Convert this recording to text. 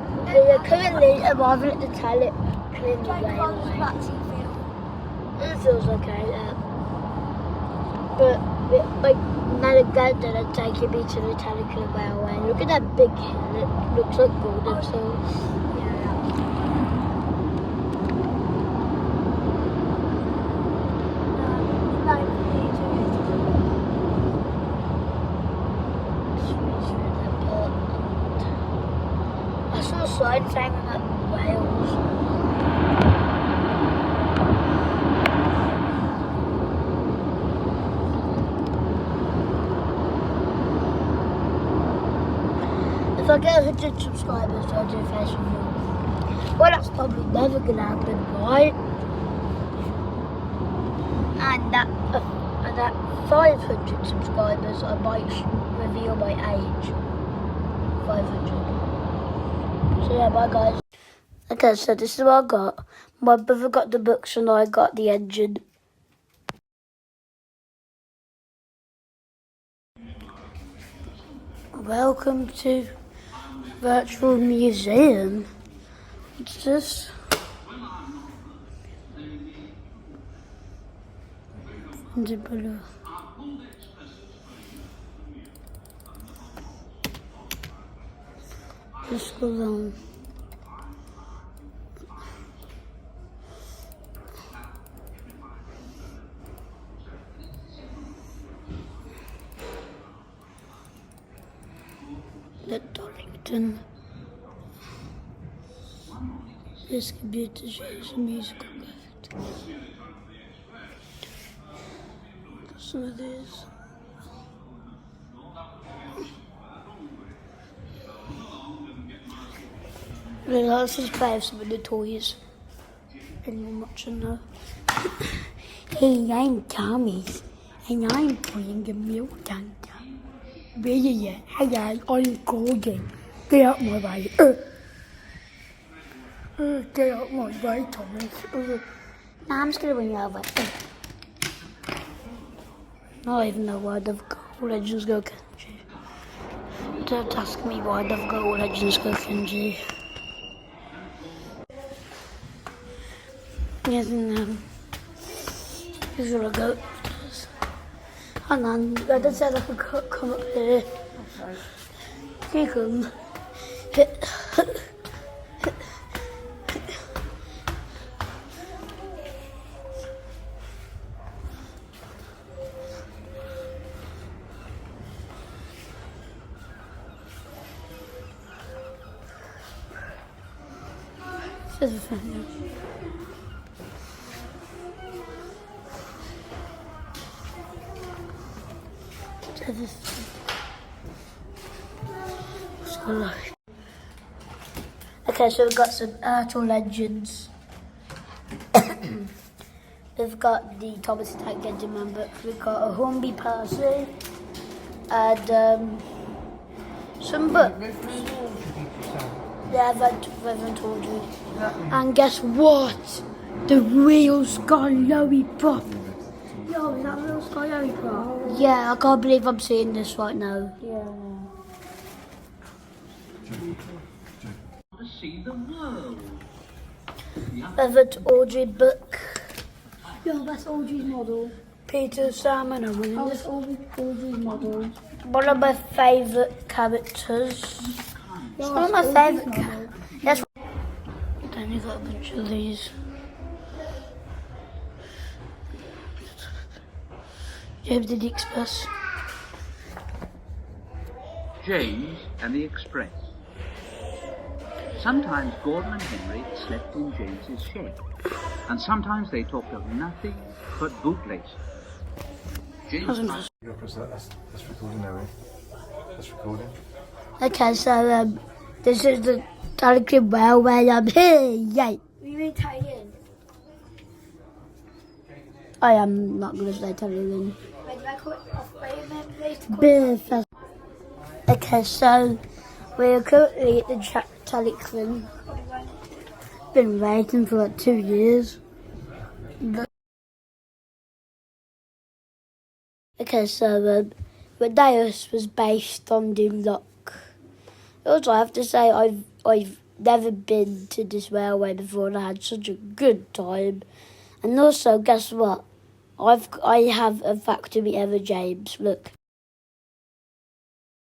we are currently arriving at the talyllyn railway. It feels okay, but now the granddad are taking me to the talyllyn railway. Look at that big hill, it looks like Golden Hills. I saw a sign saying that Wales. If I get 100 subscribers, I'll do a face review. Well, that's probably never gonna happen, right? And at 500 subscribers, I might reveal my age. 500. So yeah, bye guys. Okay, so this is what I got. My brother got the books and I got the engine. Welcome to Virtual Museum. What's this? Just go down. The Darlington. This computer shows a musical gift. Some of these. Let's just play with some of the toys. And watching now. Hey, I'm Thomas, and I'm playing a milk tank. Yeah. Hey guys, I'm Gordon. Get out my way. Get out my way, Thomas. Nah, I'm just gonna bring you over. I don't even know why they've got Legends Go Kenji. Don't ask me why they've got Legends Go Kenji. Yes, and here's where I go. Hang on, I just said I could come up here. Here you come. This is funny. Okay, so we've got some actual legends. We've got the Thomas the Tank Engine Man book. We've got a Humby Percy and some books. Yeah, Reverend Audrey. And guess what? The real Sky Lollipop. Yo, is that real Sky Lollipop? Yeah, I can't believe I'm seeing this right now. Yeah. To see the world. Reverend Audrey book. Yo, that's Audrey's model. Peter, Sam and Owen. Oh, that's Audrey's model. One of my favourite characters. It's one of my favourite characters. That's. Then you got a bunch of these. James and the Express. James and the Express. Sometimes Gordon and Henry slept in James's shed, and sometimes they talked of nothing but bootlace. James. That's recording now, eh? That's recording. Okay, so this is the Talyllyn Railway. I'm here, yay! You mean talyllyn? I am not going to say Talyllyn. Wait, did I call it off? Wait a minute, please. Beer fest. Okay, so we're currently at the Talyllyn. Been waiting for like 2 years. Okay, so Redeus was based on the lock. Also, I have to say I've never been to this railway before, and I had such a good time. And also, guess what? I have a factory ever, James. Look.